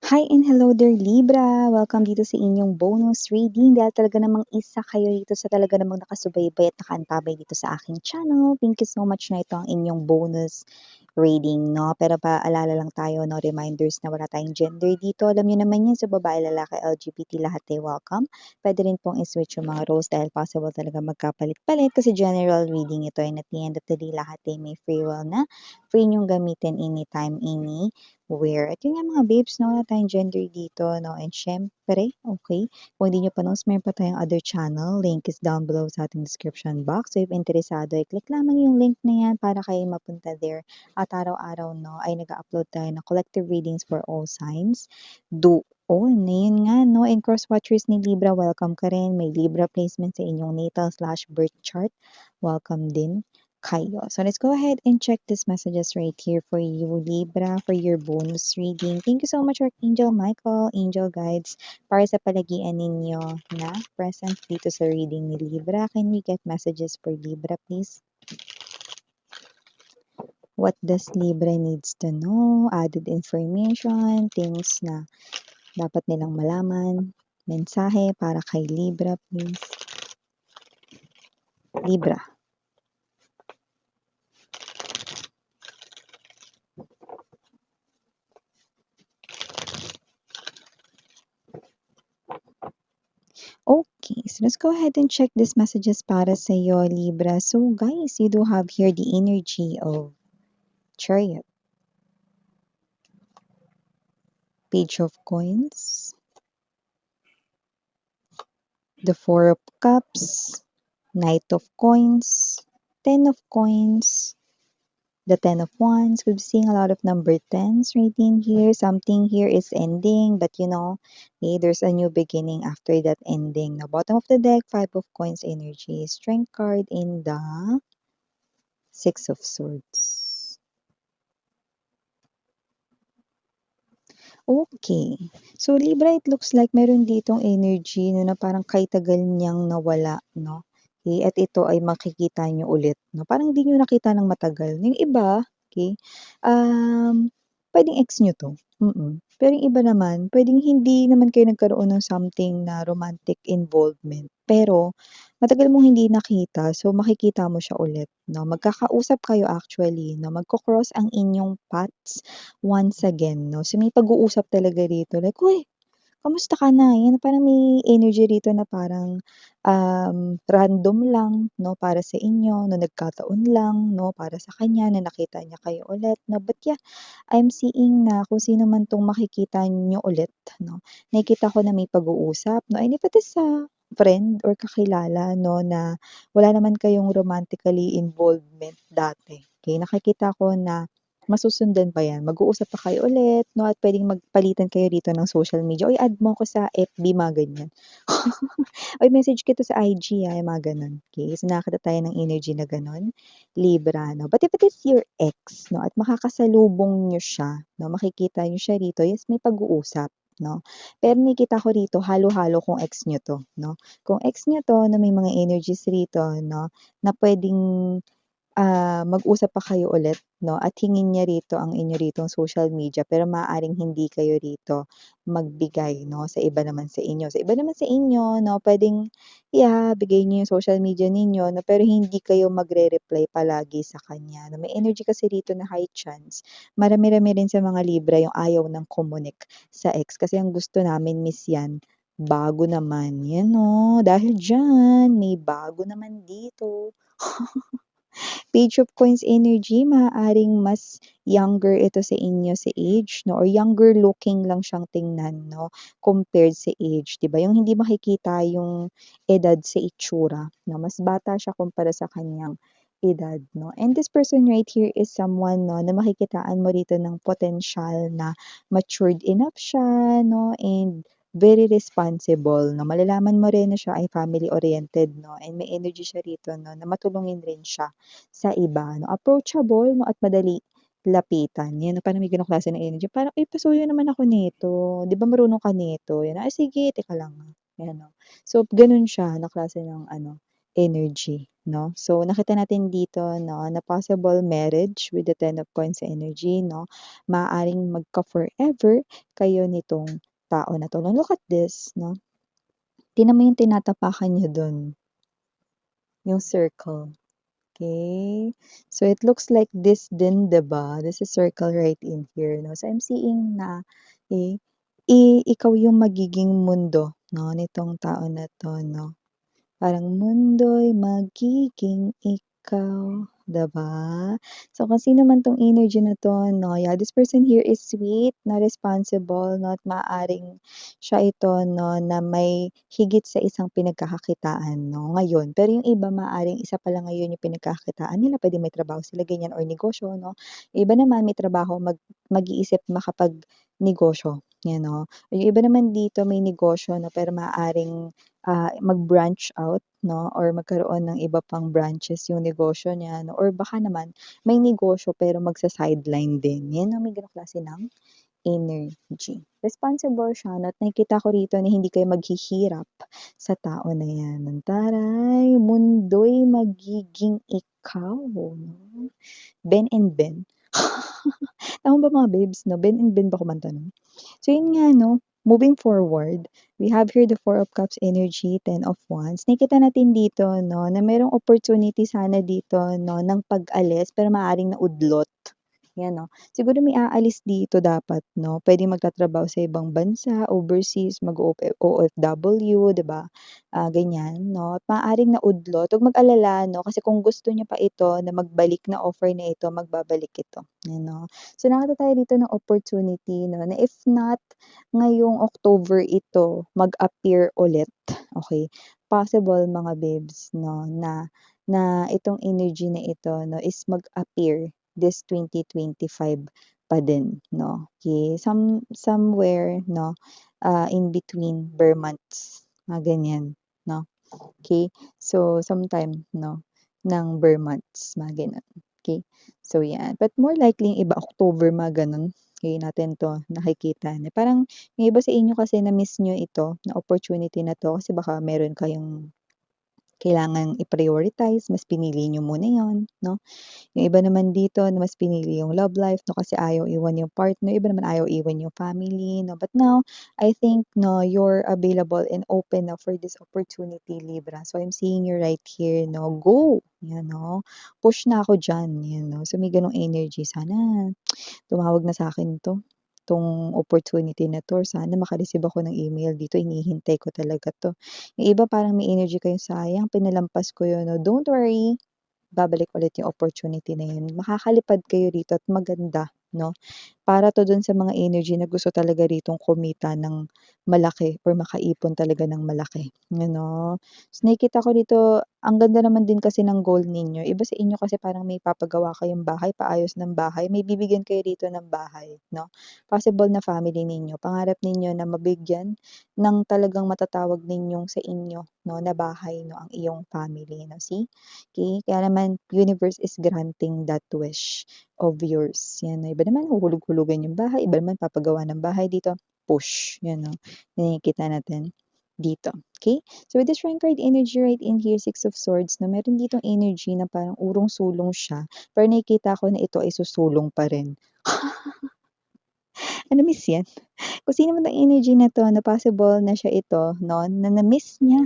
Hi and hello there Libra! Welcome dito sa inyong bonus reading dahil talaga namang isa kayo dito sa talaga namang nakasubaybay at nakaantabay dito sa aking channel. Thank you so much na ito ang inyong bonus reading, no? Pero paalala lang tayo, no? Reminders na wala tayong gender dito. Alam niyo naman yun sa babae, lalaki, LGBT, lahat ay welcome. Pwede rin pong i-switch yung mga roles dahil possible talaga magkapalit-palit kasi general reading ito and at the end of the day, lahat ay may free will na. Free niyong gamitin anytime, anywhere. At yun nga mga babes, no, wala tayong gender dito, no, and syempre, okay, kung hindi nyo pa knows, meron pa tayong other channel, link is down below sa ating description box. So if interesado, i-click lamang yung link na yan para kayo mapunta there. At araw-araw, no, ay nag-upload tayo ng collective readings for all signs. Doon, yun nga, no, and cross-watchers ni Libra, welcome ka rin. May Libra placement sa inyong natal/birth chart. Welcome din kayo. So let's go ahead and check these messages right here for you, Libra, for your bonus reading. Thank you so much, Archangel Michael, Angel Guides, para sa palagian ninyo na present dito sa reading ni Libra. Can we get messages for Libra, please? What does Libra needs to know? Added information, things na dapat nilang malaman. Mensahe para kay Libra, please. Libra. Okay, so let's go ahead and check these messages para sa iyo, Libra. So guys, you do have here the energy of Chariot, Page of Coins, the Four of Cups, Knight of Coins, Ten of Coins, the Ten of Wands. We're seeing a lot of number 10s right in here. Something here is ending, but you know, hey, there's a new beginning after that ending. Now, bottom of the deck, Five of Coins energy, Strength card in the Six of Swords. Okay. So, Libra, it looks like meron ditong energy no, na parang kay tagal niyang nawala, no? Okay, at ito ay makikita niyo ulit, no? Parang hindi niyo nakita ng matagal. Yung iba, okay, pwedeng ex niyo to. Pero yung iba naman, pwedeng hindi naman kayo nagkaroon ng something na romantic involvement. Pero, matagal mong hindi nakita, so makikita mo siya ulit, no? Magkakausap kayo actually, no? Magko-cross ang inyong paths once again, no? So, may pag-uusap talaga rito like, "Uy, kamusta ka na?" Yan, parang may energy rito na parang, random lang, 'no, para sa inyo, na nagkataon lang, 'no, para sa kanya na nakita niya kayo ulit, 'no. But yeah, I'm seeing na kung sino man 'tong makikita niyo ulit, 'no, nakikita ko na may pag-uusap, 'no, and if it is a friend or kakilala, 'no, na wala naman kayong romantically involvement dati, okey, nakikita ko na masusundan pa 'yan, mag-uusap pa kayo ulit, 'no, at puwedeng magpalitan kayo rito ng social media, "Uy, add mo ako sa FB," mga ganyan. "Uy, message kita sa IG, yung mga gano'n, okey. So, nakakita tayo ng energy na gano'n, Libra, 'no. But if it is your ex, 'no, at makakasalubong niyo siya, 'no, makikita niyo siya rito, yes, may pag-uusap, 'no. Pero nakikita ko rito halo-halo kung ex niyo 'to, 'no. Kung ex niyo 'to na may mga energies rito, 'no, na puwedeng mag-usap pa kayo ulit, 'no, at hingin niya rito ang inyo ritong social media pero maaaring hindi kayo rito magbigay, 'no, sa iba naman sa inyo. Sa iba naman sa inyo, 'no, puwedeng, yeah, bigay niyo yung social media ninyo, 'no, pero hindi kayo magre-reply palagi sa kanya, 'no. May energy kasi rito na high chance marami-rami rin sa mga Libra yung ayaw ng kumunik sa ex kasi ang gusto namin miss yan, bago naman. Yan, oh, dahil diyan may bago naman dito. Page of Coins energy, maaaring mas younger ito sa inyo sa age, 'no, or younger looking lang siyang tingnan, 'no, compared sa age, 'di ba? Yung hindi makikita yung edad sa itsura, 'no, mas bata siya kumpara sa kanyang edad, 'no. And this person right here is someone, 'no, na makikitaan mo rito ng potential na matured enough siya, 'no, and very responsible, 'no. Malalaman mo rin na siya ay family oriented, 'no, and may energy siya rito, 'no, na matulungin rin siya sa iba, 'no, approachable, 'no, at madali lapitan, 'yan, parang may gano'ng klase ng energy, parang, "Uy, pasuyo naman ako nito, 'di ba marunong ka nito?" 'Yan, "Sige, teka lang, 'yan, 'no." So, gano'n siya na klase ng ano, energy, 'no. So, nakita natin dito 'no, na possible marriage with the Ten of Coins energy 'no. Maaaring magka-forever kayo nitong tao na 'to. Now look at this 'no, tingnan mo yung tinatapakan niyo dun, yung circle, okay. So, it looks like this din, 'di ba? There's a circle right in here 'no. So, I'm seeing na, eh, ikaw yung magiging mundo 'no, nitong tao na 'to 'no. Parang mundo'y magiging ikaw, 'di ba? So, kung sino man 'tong energy na 'to 'no, yeah, this person here is sweet, na responsible 'no, at maaaring siya ito 'no, na may higit sa isang pinagkakakitaan 'no, ngayon. Pero yung iba maaaring isa pa lang ngayon yung pinagkakakitaan nila, puwedeng may trabaho sila ganyan or negosyo 'no. Yung iba naman may trabaho mag-iisip makapagnegosyo, 'yan 'no. Yung iba naman dito may negosyo 'no, pero maaaring mag-branch out 'no or magkaroon ng iba pang branches yung negosyo niya 'no or baka naman may negosyo pero magsa-sideline din. 'Yan ang may gano'ng klase ng energy. Responsible siya 'no at nakikita ko rito na hindi kayo maghihirap sa tao na 'yan. Taray, mundo'y magiging ikaw 'no. Ben and Ben. Tama ba mga babes 'no? Ben and Ben ba kumanta nun? So yun nga 'no, moving forward, we have here the Four of Cups energy, Ten of Wands. Nakikita natin dito 'no, na merong opportunity sana dito 'no, ng pag-alis pero maaaring naudlot, 'yan 'no. Siguro may aalis dito dapat 'no, puwedeng magtatrabaho sa ibang bansa, overseas, OFW, 'di ba? Ganyan 'no, at maaaring naudlot. Huwag mag-alala 'no, kasi kung gusto niya pa ito na magbalik na offer na ito, magbabalik ito, 'yan 'no. So nakita tayo dito ng opportunity 'no, na if not ngayong October ito mag-appear ulit, okay. Possible mga babes 'no, na na itong energy na ito 'no, is mag-appear this 2025 pa din 'no, okay. Somewhere 'no, in between bare months, mga ganyan 'no. Okay, so sometime 'no, ng bare months, mga gano'n, okey. So 'yan, but more likely yung iba October mga gano'n, okey natin 'to nakikita na parang yung iba sa inyo kasi na-miss niyo ito na opportunity na 'to kasi baka meron kayong kailangang i-prioritize, mas pinili niyo muna 'yon 'no. Yung iba naman dito na mas pinili yung love life 'no, kasi ayaw iwan yung partner, iba naman ayaw iwan yung family 'no. But now, I think 'no, you're available and open na for this opportunity, Libra. So, I'm seeing you right here 'no, go! 'Yan 'no, push na ako diyan, 'yan 'no. So, may gano'ng energy. Sana tumawag na sa'kin 'tong opportunity na 'to or sana maka-receive ako ng email dito, hinihintay ko talaga 'to. Yung iba parang may energy kayo, sayang pinalampas ko 'yun 'no. Don't worry. Babalik ulit yung opportunity na yun. Makakalipad kayo rito at maganda 'no. Para 'to dun sa mga energy na gusto talaga ritong kumita ng malaki or makaipon talaga ng malaki, ano. So, nakikita ko dito ang ganda naman din kasi ng goal ninyo. Iba sa inyo kasi parang may papagawa kayong bahay, paayos ng bahay, may bibigyan kayo dito ng bahay 'no. Possible na family ninyo, pangarap ninyo na mabigyan ng talagang matatawag ninyong sa inyo 'no, na bahay 'no, ang iyong family 'no, see? Okay, kaya naman universe is granting that wish of yours, 'yan. Iba naman huhulog-hulugan yung bahay, iba naman papagawa ng bahay dito, push, 'yan 'no, nakikita natin dito, okay. So, with this shrine card energy right in here, Six of Swords 'no, meron ditong energy na parang urong-sulong siya, pero nakikita ko na ito ay susulong pa rin. Na-miss 'yan. Kung sino man ang energy na 'to na possible na siya ito 'no, na na-miss niya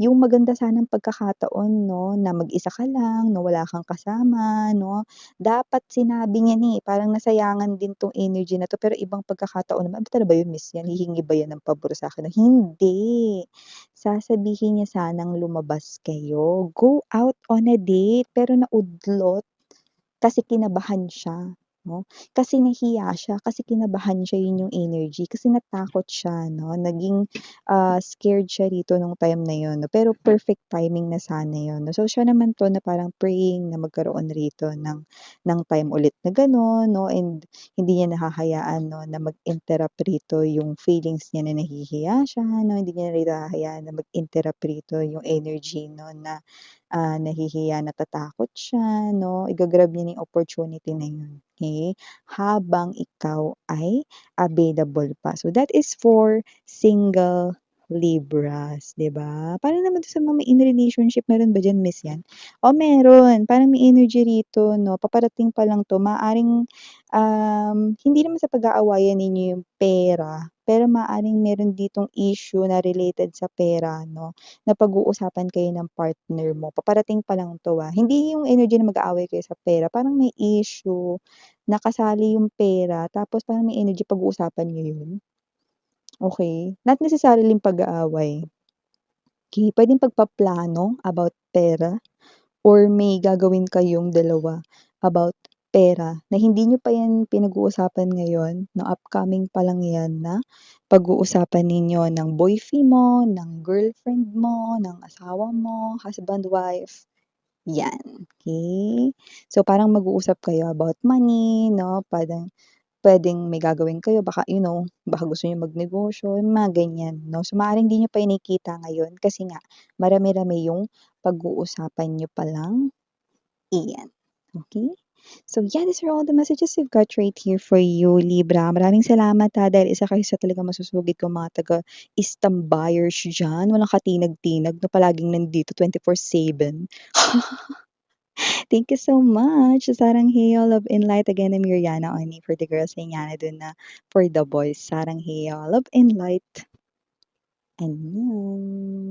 yung maganda sanang pagkakataon 'no, na mag-isa ka lang, na wala kang kasama 'no. Dapat sinabi niya ni, parang nasayangan din 'tong energy na 'to, pero ibang pagkakataon naman, "Ba't ba yun miss yan, hihingi ba yan ng pabor sa'kin?" Hindi, sasabihin niya sanang lumabas kayo, go out on a date, pero naudlot. Kasi kinabahan siya 'no, kasi nahiya siya, kasi kinabahan siya, yun yung energy. Kasi natakot siya 'no, naging, scared siya rito nung time na yun 'no, pero perfect timing na sana yun 'no. So, siya naman 'to na parang praying na magkaroon rito ng time ulit na gano'n 'no, and hindi niya nahahayaan 'no, na mag-interrupt rito yung feelings niya na nahihiya siya 'no, hindi niya rin hahayaan na mag-interrupt rito yung energy 'no, na nahihiya, natatakot siya 'no, iga-grab niya na yung opportunity na yun, okey, habang ikaw ay available pa. So, that is for single Libras, 'di ba? Para naman sa mga may in relationship, meron ba diyan Miss 'yan? O meron, parang may energy rito 'no, paparating pa lang 'to maaaring, hindi naman sa pag-aawayan ninyo yung pera, pero maaaring meron ditong issue na related sa pera 'no, na pag-uusapan kayo ng partner mo, paparating pa lang 'to, Hindi yung energy na mag-aaway kayo sa pera, parang may issue, nakasali yung pera tapos parang may energy pag-uusapan niyo yun. Okey, not necessarily pag-aaway. Okey, puwedeng pagpaplano about pera or may gagawin kayong dalawa about pera na hindi niyo pa 'yan pinag-uusapan ngayon, no, upcoming pa lang 'yan na pag-uusapan ninyo ng boyfie mo, ng girlfriend mo, ng asawa mo, husband, wife, 'yan, okey? So, parang mag-uusap kayo about money 'no, puwedeng may gagawin kayo baka baka gusto niyo magnegosyo, yung mga ganyan 'no. So, maaaring di niyo pa 'yan nakikita ngayon kasi nga marami-rami yung pag-uusapan niyo pa lang, iyan, okey? So, yeah, these are all the messages we've got right here for you, Libra. Maraming salamat, dahil isa kayo sa talagang masusugid kong mga taga-Istam buyers diyan, walang katinag-tinag na palaging nandito 24/7. Thank you so much. Sarangheo, love and light. Again, I'm Yuriana Oni for the girls and Yana dun na for the boys. Sarangheo, love and light. Annyeong.